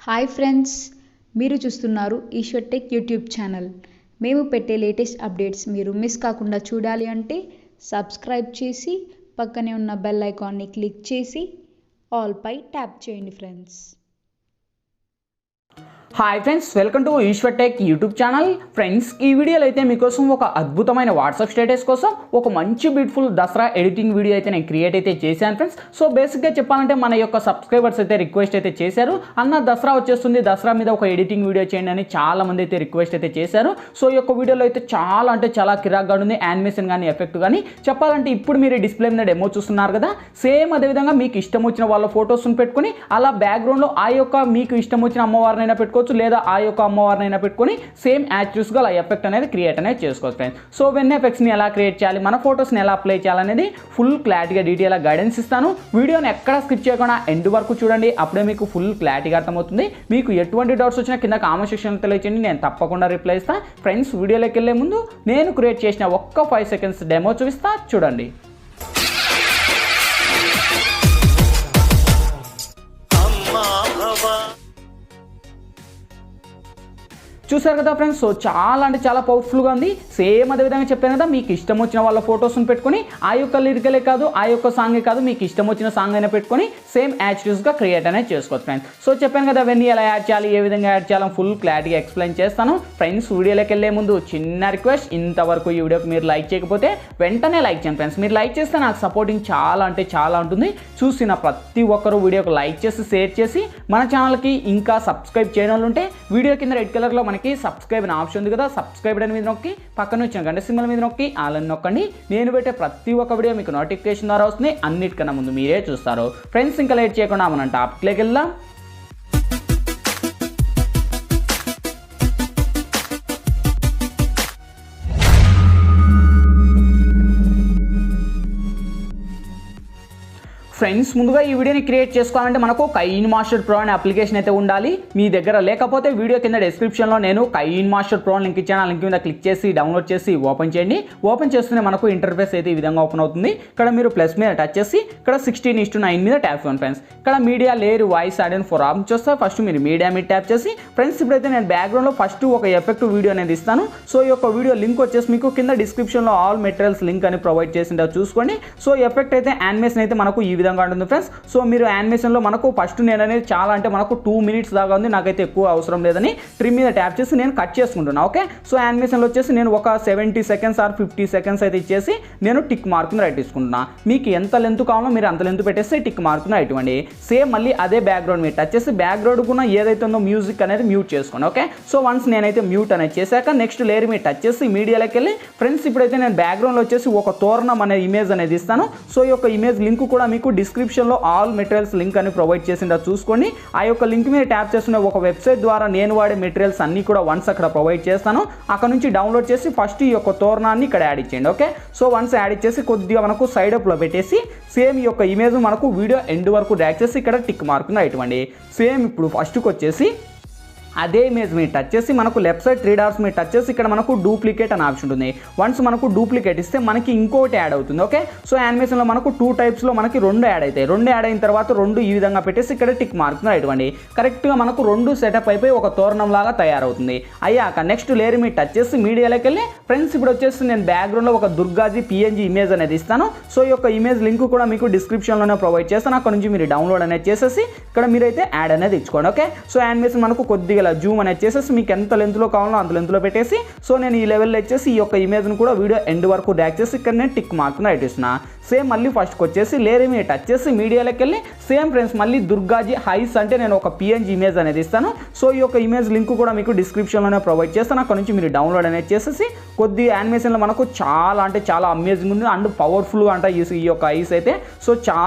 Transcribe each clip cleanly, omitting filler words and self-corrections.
Hi friends, మీరు చూస్తున్నారు Eshwar tech YouTube channel. మేము పెట్టే లేటెస్ట్ అప్డేట్స్ మీరు మిస్ కాకుండా చూడాలి అంటే సబ్స్క్రైబ్ చేసి పక్కనే ఉన్న బెల్ ఐకాన్ని క్లిక్ చేసి ఆల్ పై ట్యాప్ చేయండి friends. Hi friends, welcome to Eshwar tech YouTube channel. Friends, ఈ వీడియోలో అయితే మీకోసం ఒక అద్భుతమైన వాట్సాప్ స్టేటస్ కోసం ఒక మంచి బ్యూటిఫుల్ దసరా ఎడిటింగ్ వీడియో అయితే నేను క్రియేట్ అయితే చేశాను ఫ్రెండ్స్. సో బేసిక్గా చెప్పాలంటే మన యొక్క సబ్స్క్రైబర్స్ అయితే రిక్వెస్ట్ అయితే చేశారు, అన్న దసరా వచ్చేస్తుంది, దసరా మీద ఒక ఎడిటింగ్ వీడియో చేయండి అని చాలా మంది అయితే రిక్వెస్ట్ అయితే చేశారు. సో ఈ యొక్క వీడియోలో అయితే చాలా కిరాక్గా ఉంది, యానిమేషన్ కానీ ఎఫెక్ట్ కానీ. చెప్పాలంటే ఇప్పుడు మీరు డిస్ప్లే మీద డెమో చూస్తున్నారు కదా, సేమ్ అదేవిధంగా మీకు ఇష్టం వచ్చిన వాళ్ళ ఫొటోస్ని పెట్టుకుని అలా బ్యాక్గ్రౌండ్లో ఆ యొక్క మీకు ఇష్టం వచ్చిన అమ్మవారినైనా పెట్టుకోవచ్చు, లేదా ఆ యొక్క అమ్మవారినైనా పెట్టుకొని సేమ్ యాక్చువల్స్గా అలా ఎఫెక్ట్ అనేది క్రియేట్ అనేది చేసుకోవచ్చు ఫ్రెండ్స్. సో వెన్ ఎఫెక్ట్స్ని ఎలా క్రియేట్ చేయాలి, మన ఫొటోస్ని ఎలా అప్లై చేయాలనేది ఫుల్ క్లారిటీగా డీటెయిల్గా గైడెన్స్ ఇస్తాను. వీడియోని ఎక్కడ స్కిప్ చేయకుండా ఎండ్ వరకు చూడండి, అప్పుడే మీకు ఫుల్ క్లారిటీగా అర్థమవుతుంది. మీకు ఎటువంటి డౌట్స్ వచ్చినా కింద కామెంట్ సెక్షన్లో తెలియచేయండి, నేను తప్పకుండా రిప్లై ఇస్తాను. ఫ్రెండ్స్, వీడియోలోకి వెళ్ళే ముందు నేను క్రియేట్ చేసిన ఒక్క 5 సెకండ్స్ డెమో చూపిస్తా, చూడండి. చూసారు కదా ఫ్రెండ్స్, సో చాలా పవర్ఫుల్గా ఉంది. సేమ్ అదేవిధంగా చెప్పాను కదా, మీకు ఇష్టం వచ్చిన వాళ్ళ ఫొటోస్ని పెట్టుకొని ఆ యొక్క లిరికలే కాదు, ఆ యొక్క సాంగే కాదు, మీకు ఇష్టం వచ్చిన సాంగ్ అయినా పెట్టుకొని సేమ్ యాక్చువల్స్గా క్రియేట్ అనేది చేసుకోవచ్చు ఫ్రెండ్స్. సో చెప్పాను కదా, అవన్నీ ఎలా యాడ్ చేయాలి, ఏ విధంగా యాడ్ చేయాలని ఫుల్ క్లారిటీగా ఎక్స్ప్లెయిన్ చేస్తాను. ఫ్రెండ్స్, వీడియోలోకి వెళ్ళే ముందు చిన్న రిక్వెస్ట్, ఇంతవరకు ఈ వీడియోకి మీరు లైక్ చేయకపోతే వెంటనే లైక్ చేయండి ఫ్రెండ్స్. మీరు లైక్ చేస్తే నాకు సపోర్టింగ్ చాలా ఉంటుంది. చూసిన ప్రతి ఒక్కరు వీడియోకి లైక్ చేసి షేర్ చేసి మన ఛానల్కి ఇంకా సబ్స్క్రైబ్ చేయడం వాళ్ళు ఉంటే వీడియో కింద రెడ్ కలర్లో మనకి సబ్స్క్రైబ్ అనే ఆప్షన్ ఉంది కదా, సబ్స్క్రైబ్ అని మీద నొక్కి పక్కన వచ్చిన గంట సింబల్ మీద నొక్కి ఆల్ అని నొక్కండి. నేను పెట్టే ప్రతి ఒక్క వీడియో మీకు నోటిఫికేషన్ ద్వారా వస్తుంది, అన్నిటికన్నా ముందు మీరే చూస్తారు. ఫ్రెండ్స్, ఇంకా లేట్ చేయకుండా మనం టాపిక్లోకి వెళ్దాం. ఫ్రెండ్స్, ముందుగా ఈ వీడియోని క్రియేట్ చేసుకోవాలంటే మనకు కైన్మాస్టర్ ప్రో అనే అప్లికేషన్ అయితే ఉండాలి. మీ దగ్గర లేకపోతే వీడియో కింద డిస్క్రిప్షన్లో నేను కైన్మాస్టర్ ప్రో లింక్ ఇచ్చాను, ఆ లింక్ మీద క్లిక్ చేసి డౌన్లోడ్ చేసి ఓపెన్ చేయండి. ఓపెన్ చేస్తూనే మనకు ఇంటర్ఫేస్ అయితే ఈ విధంగా ఓపెన్ అవుతుంది. ఇక్కడ మీరు ప్లస్ మీద టచ్ చేసి ఇక్కడ 16:9 మీద ట్యాప్ చేయండి ఫ్రెండ్స్. ఇక్కడ media layer voice add and four option చూస్తే ఫస్ట్ మీరు మీడియా మీద ట్యాప్ చేసి ఫ్రెండ్స్, ఇప్పుడైతే నేను బ్యాక్గ్రౌండ్లో ఫస్ట్ ఒక ఎఫెక్ట్ వీడియో అనేది ఇస్తాను. సో ఈ యొక్క వీడియో లింక్ వచ్చేసి మీకు కింద డిస్క్రిప్షన్లో ఆల్ మెటీరియల్స్ లింక్ అని ప్రొవైడ్ చేసిందో చూసుకోండి. సో ఎఫెక్ట్ అయితే యానిమేషన్ అయితే మనకు ఈ విధంగా ఉంటుంది ఫ్రెండ్స్. సో మీరు యానిమేషన్లో మనకు ఫస్ట్ నేను అనేది మనకు 2 minutes దాకా ఉంది, నాకైతే ఎక్కువ అవసరం లేదని ట్రిమ్ మీద ట్యాప్ చేసి నేను కట్ చేసుకుంటున్నాను. ఓకే, సో యానిమేషన్లో వచ్చేసి నేను ఒక 70 seconds ఆర్ 50 seconds అయితే ఇచ్చేసి నేను టిక్ మార్క్ని రైట్ తీసుకుంటున్నా. మీకు ఎంత లెంత్ కావాలో మీరు అంత లెంత్ పెట్టేసి టిక్ మార్క్ని రైట్ ఇవ్వండి. సేమ్ మళ్ళీ అదే బ్యాక్గ్రౌండ్ మీద టచ్ చేసి బ్యాక్గ్రౌండ్ కూడా ఏదైతే ఉందో మ్యూజిక్ అనేది మ్యూట్ చేసుకోండి. ఓకే, సో వన్స్ నేనైతే మ్యూట్ అనేది చేశాక నెక్స్ట్ లేయర్ మీద టచ్ చేసి మీడియాలోకి వెళ్ళి ఫ్రెండ్స్, ఇప్పుడైతే నేను బ్యాక్గ్రౌండ్లో వచ్చేసి ఒక తోరణం అనే ఇమేజ్ అనేది ఇస్తాను. సో ఈ యొక్క ఇమేజ్ లింక్ కూడా మీకు డిస్క్రిప్షన్లో ఆల్ మెటీరియల్స్ లింక్ అని ప్రొవైడ్ చేసిందో చూసుకోండి. ఆ యొక్క లింక్ మీద ట్యాప్ చేస్తున్న ఒక వెబ్సైట్ ద్వారా నేను వాడే మెటీరియల్స్ అన్ని కూడా వన్స్ అక్కడ ప్రొవైడ్ చేస్తాను. అక్కడ నుంచి డౌన్లోడ్ చేసి ఫస్ట్ ఈ యొక్క తోరణాన్ని ఇక్కడ యాడ్ ఇచ్చేయండి. ఓకే, సో వన్స్ యాడ్ ఇచ్చేసి కొద్దిగా మనకు సైడ్ అప్లో పెట్టేసి సేమ్ ఈ యొక్క ఇమేజ్ మనకు వీడియో ఎండ్ వరకు డ్రాగ్ చేసి ఇక్కడ టిక్ మార్క్ని రైట్ ఇవ్వండి. సేమ్ ఇప్పుడు ఫస్ట్కి వచ్చేసి అదే ఇమేజ్ మీద టచ్ చేసి మనకు లెఫ్ట్ సైడ్ 3 dots మీద టచ్ చేసి ఇక్కడ మనకు డూప్లికేట్ అనే ఆప్షన్ ఉంటుంది. వన్స్ మనకు డూప్లికేట్ ఇస్తే మనకి ఇంకోటి యాడ్ అవుతుంది. ఓకే, సో యానిమేషన్లో మనకు 2 typesలో మనకి 2 యాడ్ అవుతాయి. 2 యాడ్ అయిన తర్వాత 2 ఈ విధంగా పెట్టేసి ఇక్కడ టిక్ మార్క్ని రైట్ ఇవ్వండి. కరెక్ట్గా మనకు 2 సెటప్ అయిపోయి ఒక తోరణం లాగా తయారవుతుంది. అయ్యాక నెక్స్ట్ లేయర్ మీద టచ్ చేసి మీడియాలోకి వెళ్ళి ఫ్రెండ్స్, ఇప్పుడు వచ్చేసి నేను బ్యాక్గ్రౌండ్లో ఒక దుర్గాజీ PNG ఇమేజ్ అనేది ఇస్తాను. సో ఈ యొక్క ఇమేజ్ లింక్ కూడా మీకు డిస్క్రిప్షన్లోనే ప్రొవైడ్ చేస్తాను. అక్కడ నుంచి మీరు డౌన్లోడ్ అనేది చేసేసి ఇక్కడ మీరైతే యాడ్ అనేది ఇచ్చుకోండి. ఓకే, సో యానిమేషన్ మనకు కొద్దిగా జూమ్ అనేది చేసేసి మీకు ఎంత లెంత్లో కావాలో అంత లెంత్లో పెట్టేసి సో నేను ఈ లెవెల్లో వచ్చేసి ఈ యొక్క ఇమేజ్ని కూడా వీడియో ఎండ్ వరకు డ్రాగ్ చేసి ఇక్కడ నేను టిక్ మార్క్ని రైట్ ఇస్తున్నా. సేమ్ మళ్ళీ ఫస్ట్కి వచ్చేసి లేయర్ మీద టచ్ చేసి మీడియాలోకి వెళ్ళి సేమ్ ఫ్రెండ్స్ మళ్ళీ దుర్గాజీ హైస్ అంటే నేను ఒక PNG ఇమేజ్ అనేది ఇస్తాను. సో ఈ యొక్క ఇమేజ్ లింక్ కూడా మీకు డిస్క్రిప్షన్లోనే ప్రొవైడ్ చేస్తాను. అక్కడ నుంచి మీరు డౌన్లోడ్ అనేది చేసేసి కొద్ది యానిమేషన్లో మనకు చాలా అమేజింగ్ ఉంది అండ్ పవర్ఫుల్గా అంట ఈ యొక్క ఐస్ అయితే. సో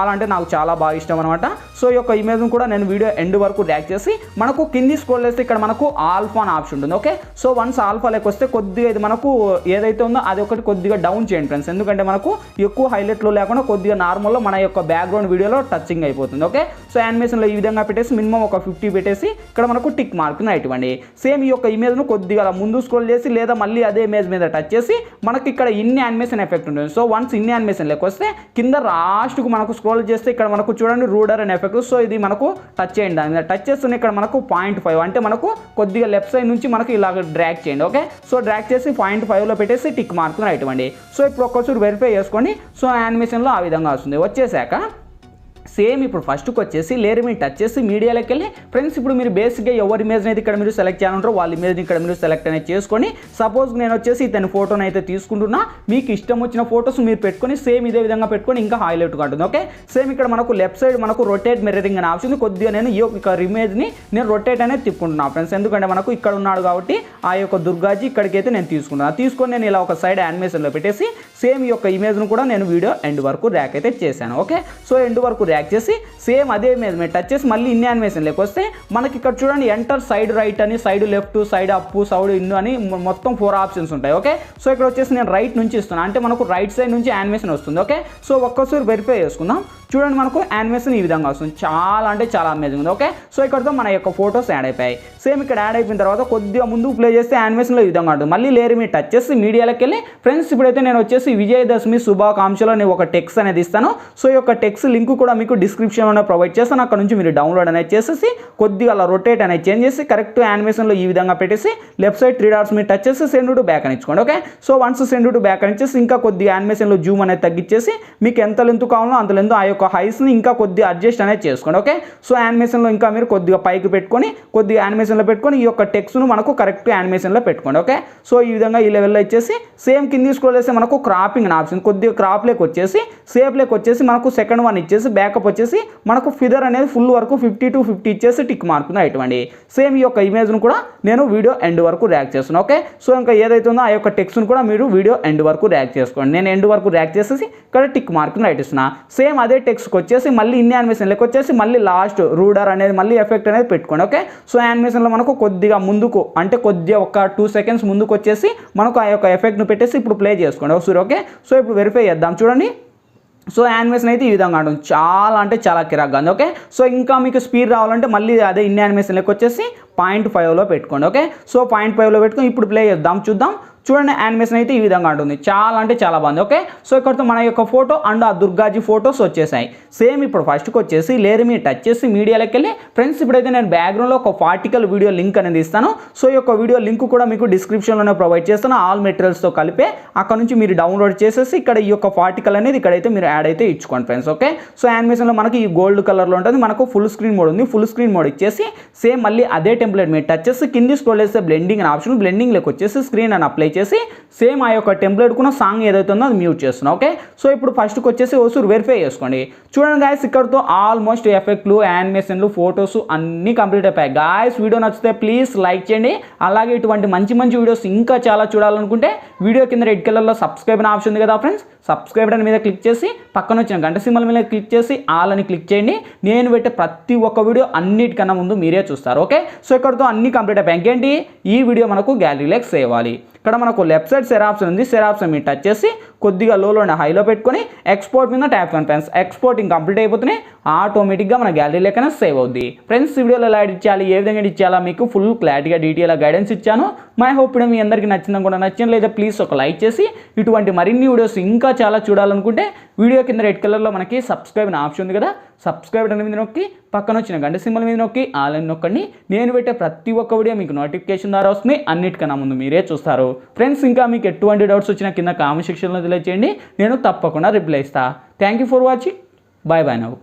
నాకు చాలా బాగా ఇష్టం అనమాట. సో ఈ యొక్క ఇమేజ్ని కూడా నేను వీడియో ఎండ్ వరకు డ్రాగ్ చేసి మనకు కింది స్క్రోల్ చేస్తే ఇక్కడ మనకు ఆల్ఫా అని ఆప్షన్ ఉంటుంది. ఓకే, సో వన్స్ ఆల్ఫాలోకి వస్తే కొద్దిగా ఇది మనకు ఏదైతే ఉందో అది ఒకటి కొద్దిగా డౌన్ చేయండి ఫ్రెండ్స్, ఎందుకంటే మనకు ఎక్కువ హైలైట్లో లేకుండా కొద్దిగా నార్మల్లో మన యొక్క బ్యాక్గ్రౌండ్ వీడియోలో టచింగ్ అయిపోతుంది. ఓకే, సో యానిమేషన్లో ఈ విధంగా పెట్టేసి మినిమం ఒక 50 పెట్టేసి ఇక్కడ మనకు టిక్ మార్క్ని ఇవ్వండి. సేమ్ ఈ యొక్క ఇమేజ్ను కొద్దిగా ముందు స్క్రోల్ చేసి లేదా మళ్ళీ అదే ఇమేజ్ మీద టచ్ చేసి మనకి ఇక్కడ ఇన్ని యానిమేషన్ ఎఫెక్ట్ ఉంటుంది. సో వన్స్ ఇన్ని యానిమేషన్ లెక్క వస్తే కింద లాస్ట్కు మనకు స్క్రోల్ చేస్తే ఇక్కడ మనకు చూడండి రూడర్ అనే ఎఫెక్ట్. సో ఇది మనకు టచ్ చేయండి, దాని మీద టచ్ చేస్తున్న ఇక్కడ మనకు 0.5 అంటే మనకు కొద్దిగా లెఫ్ట్ సైడ్ నుంచి మనకి ఇలాగ డ్రాగ్ చేయండి. ఓకే, సో డ్రాగ్ చేసి 0.5లో పెట్టేసి టిక్ మార్క్ని ఇవ్వండి. సో ఇప్పుడు ఒక్కసారి వెరిఫై చేసుకోండి. సో యానిమేషన్లో ఆ విధంగా వస్తుంది. వచ్చేసాక సేమ్ ఇప్పుడు ఫస్ట్కి వచ్చేసి లేయర్ మీద టచ్ చేసి మీడియాలోకి వెళ్ళి ఫ్రెండ్స్ ఇప్పుడు మీరు బేసిక్గా ఎవరి ఇమేజ్ అయితే ఇక్కడ మీరు సెలెక్ట్ చేయాలంటారో వాళ్ళ ఇమేజ్ని ఇక్కడ మీరు సెలెక్ట్ అనేది చేసుకొని సపోజ్ నేను వచ్చేసి ఇతని ఫోటోని అయితే తీసుకుంటున్నా, మీకు ఇష్టం వచ్చిన ఫోటోస్ మీరు పెట్టుకొని సేమ్ ఇదే విధంగా పెట్టుకొని ఇంకా హైలైట్గా ఉంటుంది. ఓకే, సేమ్ ఇక్కడ మనకు లెఫ్ట్ సైడ్ మనకు రొటేట్ మిర్రరింగ్ అనే ఆప్షన్ కొద్దిగా నేను ఈ యొక్క ఇమేజ్ని నేను రొటేట్ అనేది తిప్పుకుంటున్నాను ఫ్రెండ్స్, ఎందుకంటే మనకు ఇక్కడ ఉన్నాడు కాబట్టి ఆ యొక్క దుర్గాజీ ఇక్కడికైతే నేను తీసుకొని నేను ఇలా ఒక సైడ్ యానిమేషన్లో పెట్టేసి సేమ్ ఈ యొక్క ఇమేజ్ను కూడా నేను వీడియో ఎండ్ వరకు ర్యాక్ అయితే చేశాను. ఓకే, సో ఎండ్ వరకు ర్యాక్ చేసి సేమ్ అదే ఇమేజ్ మీద టచ్ చేసి మళ్ళీ ఇన్ని యానిమేషన్ లేకొస్తే మనకి ఇక్కడ చూడండి ఎంటర్ సైడ్ రైట్ అని, side left, side up, side in అని మొత్తం 4 ఆప్షన్స్ ఉంటాయి. ఓకే, సో ఇక్కడ వచ్చేసి నేను రైట్ నుంచి ఇస్తున్నాను అంటే మనకు రైట్ సైడ్ నుంచి యానిమేషన్ వస్తుంది. ఓకే, సో ఒక్కసారి వెరిఫై చేసుకుందాం. చూడండి మనకు యానిమేషన్ ఈ విధంగా వస్తుంది, చాలా అంటే చాలా అమేజింగ్ ఉంది. ఓకే, సో ఇక్కడతో మన యొక్క ఫోటోస్ యాడ్ అయిపోయాయి. సేమ్ ఇక్కడ యాడ్ అయిపోయిన తర్వాత కొద్దిగా ముందుకు ప్లే చేస్తే యానిమేషన్లో ఈ విధంగా ఉంటుంది. మళ్ళీ లేయర్ మీద టచ్ చేసి మీడియాలోకి వెళ్ళి ఫ్రెండ్స్ ఇప్పుడైతే నేను వచ్చేసి విజయదశమి శుభాకాంక్షలు నేను ఒక టెక్స్ట్ అనేది ఇస్తాను. సో ఈ యొక్క టెక్స్ట్ లింక్ కూడా మీకు డిస్క్రిప్షన్లో ప్రొవైడ్ చేస్తాను, అక్కడ నుంచి మీరు డౌన్లోడ్ అనేది చేసేసి కొద్దిగా అలా రొటేట్ అనేది చేంజ్ చేసి కరెక్ట్ యానిమేషన్లో ఈ విధంగా పెట్టేసి లెఫ్ట్ సైడ్ 3 డాట్స్ మీద టచ్ చేసి సెండ్ టు బ్యాక్ అని ఇచ్చుకోండి. Okay, so once send to back అని ఇచ్చేసి ఇంకా కొద్దిగా యానిమేషన్లో జూమ్ అనేది తగ్గించేసి మీకు ఎంత లెంత్ కావాలో అంత లెంత్ ఆ యొక్క హైస్ని ఇంకా కొద్దిగా అడ్జస్ట్ అనేది చేసుకోండి. ఓకే, సో యానిమేషన్లో ఇంకా మీరు కొద్దిగా పైకి పెట్టుకొని కొద్దిగా యానిమేషన్లో పెట్టుకొని ఈ యొక్క టెక్స్ట్ను మనకు కరెక్ట్ యానిమేషన్లో పెట్టుకోండి. ఓకే, సో ఈ విధంగా ఈ లెవెల్లో ఇచ్చేసి సేమ్ కింది స్క్రోల్ చేస్తే మనకు క్రాపింగ్ అనే ఆప్షన్ కొద్దిగా క్రాప్ లేక వచ్చేసి సేప్ లేక వచ్చేసి మనకు సెకండ్ వన్ ఇచ్చేసి బ్యాకప్ వచ్చేసి మనకు ఫిదర్ అనేది ఫుల్ వరకు 50 to 50 ఇచ్చేసి టిక్ మార్క్ను ఇవ్వండి. సేమ్ ఈ యొక్క ఇమేజ్ను కూడా నేను వీడియో ఎండ్ వరకు ర్యాక్ చేస్తున్నాను. ఓకే, సో ఇంకా ఏదైతే ఉందో ఆ యొక్క టెక్స్ట్ను కూడా మీరు వీడియో ఎండ్ వరకు ర్యాక్ చేసుకోండి. నేను ఎండ్ వరకు ర్యాక్ చేసేసి ఇక్కడ టిక్ మార్క్ను ఇస్తున్నా. సేమ్ అదే టెక్స్ట్కి వచ్చేసి మళ్ళీ ఇన్ని యానిమేషన్ లెక్క వచ్చేసి మళ్ళీ లాస్ట్ రూడర్ అనేది మళ్ళీ ఎఫెక్ట్ అనేది పెట్టుకోండి. ఓకే, సో యానిమేషన్లో మనకు కొద్దిగా ముందుకు అంటే కొద్దిగా ఒక 2 seconds ముందుకు వచ్చేసి మనకు ఆ యొక్క ఎఫెక్ట్ను పెట్టేసి ఇప్పుడు ప్లే చేసుకోండి ఒకసారి. ఓకే, సో ఇప్పుడు వెరిఫై చేద్దాం. చూడండి సో యానిమేషన్ అయితే ఈ విధంగా ఉంటుంది, చాలా అంటే చాలా కిరాక్గా ఉంది. ఓకే, సో ఇంకా మీకు స్పీడ్ రావాలంటే మళ్ళీ అదే ఇన్ని యానిమేషన్ లెక్క వచ్చేసి 0.5లో పెట్టుకోండి. ఓకే, సో 0.5లో పెట్టుకొని ఇప్పుడు ప్లే చేద్దాం, చూద్దాం. చూడండి యానిమేషన్ అయితే ఈ విధంగా ఉంటుంది, చాలా అంటే చాలా బాగుంది. ఓకే, సో ఇక్కడతో మన యొక్క ఫోటో అండ్ ఆ దుర్గాజీ ఫోటోస్ వచ్చేసాయి. సేమ్ ఇప్పుడు ఫస్ట్కి వచ్చేసి లేయర్ మీద టచ్ చేసి మీడియాలోకి వెళ్ళి ఫ్రెండ్స్ ఇప్పుడైతే నేను బ్యాక్గ్రౌండ్లో ఒక పార్టికల్ వీడియో లింక్ అనేది ఇస్తాను. సో ఈ యొక్క వీడియో లింక్ కూడా మీకు డిస్క్రిప్షన్లోనే ప్రొవైడ్ చేస్తాను, ఆల్ మెటీరియల్స్తో కలిపే అక్కడ నుంచి మీరు డౌన్లోడ్ చేసేసి ఇక్కడ ఈ యొక్క పార్టికల్ అనేది ఇక్కడైతే మీరు యాడ్ అయితే ఇచ్చుకోండి ఫ్రెండ్స్. ఓకే, సో యానిమేషన్లో మనకి ఈ గోల్డ్ కలర్లో ఉంటుంది, మనకు ఫుల్ స్క్రీన్ మోడ్ ఉంది. ఫుల్ స్క్రీన్ మోడ్ ఇచ్చేసి సేమ్ మళ్ళీ అదే టెంప్లెట్ మీద టచ్ చేసి కింది స్క్రోల్ చేస్తే బ్లెండింగ్ అనే ఆప్షన్ బ్లెండింగ్లోకి వచ్చేసి స్క్రీన్ అని అప్లై చేసి సేమ్ ఆ యొక్క టెంప్లెట్ కూడా సాంగ్ ఏదైతే ఉందో అది మ్యూట్ చేస్తున్నాం. ఓకే, సో ఇప్పుడు ఫస్ట్కి వచ్చేసి ఒకసారి వెరిఫై చేసుకోండి. చూడండి గాయస్ ఇక్కడతో ఆల్మోస్ట్ ఎఫెక్ట్లు, యానిమేషన్లు, ఫోటోస్ అన్నీ కంప్లీట్ అయిపోయాయి. గాయస్ వీడియో నచ్చితే ప్లీజ్ లైక్ చేయండి. అలాగే ఇటువంటి మంచి మంచి వీడియోస్ ఇంకా చాలా చూడాలనుకుంటే వీడియో కింద రెడ్ కలర్లో సబ్స్క్రైబ్ అనే ఆప్షన్ ఉంది కదా ఫ్రెండ్స్, సబ్స్క్రైబ్ అని మీద క్లిక్ చేసి పక్కన వచ్చిన గంట సింబల్ మీద క్లిక్ చేసి ఆల్ అని క్లిక్ చేయండి. నేను పెట్టే ప్రతి ఒక్క వీడియో అన్నిటికన్నా ముందు మీరే చూస్తారు. ఓకే, సో ఇక్కడతో అన్ని కంప్లీట్ అయిపోయాయి. ఇంకేంటి ఈ వీడియో మనకు గ్యాలరీలోకి సేవ్ అవ్వాలి. ఇక్కడ మనకు లెఫ్ట్ సైడ్ సెర్ ఆప్షన్ ఉంది, సెర్ ఆప్షన్ మీద టచ్ చేసి కొద్దిగా లోలోనే హైలో పెట్టుకొని ఎక్స్పోర్ట్ మీద ట్యాప్ చేయండి ఫ్రెండ్స్. ఎక్స్పోర్టింగ్ కంప్లీట్ అయిపోతున్నాయి, ఆటోమేటిక్గా మన గ్యాలరీలోకైనా సేవ్ అవుద్ది. ఫ్రెండ్స్ వీడియోలో ఎలా ఎడిట్ చేయాలి, ఏ విధంగా ఎడిట్ చేయాలా మీకు ఫుల్ క్లారిటీగా డీటెయిల్గా గైడెన్స్ ఇచ్చాను. మై హోప్ ఇప్పుడు మీ అందరికీ నచ్చిందని కూడా నచ్చింది, లేదా ప్లీజ్ ఒక లైక్ చేసి ఇటువంటి మరిన్ని వీడియోస్ ఇంకా చాలా చూడాలనుకుంటే వీడియో కింద రెడ్ కలర్లో మనకి సబ్స్క్రైబ్ అనే ఆప్షన్ ఉంది కదా, సబ్స్క్రైబ్ అనే మీద నొక్కి పక్కన వచ్చిన గంట సింబల్ మీద నొక్కి ఆల్ అని నొక్కండి. నేను పెట్టే ప్రతి ఒక్క వీడియో మీకు నోటిఫికేషన్ ద్వారా వస్తుంది, అన్నిటికన్నా ముందు మీరే చూస్తారు. ఫ్రెండ్స్ ఇంకా మీకు ఎటువంటి డౌట్స్ వచ్చినా కింద కామెంట్ సెక్షన్లో తెలియజేయండి, నేను తప్పకుండా రిప్లై ఇస్తాను. Thank you for watching, bye bye now.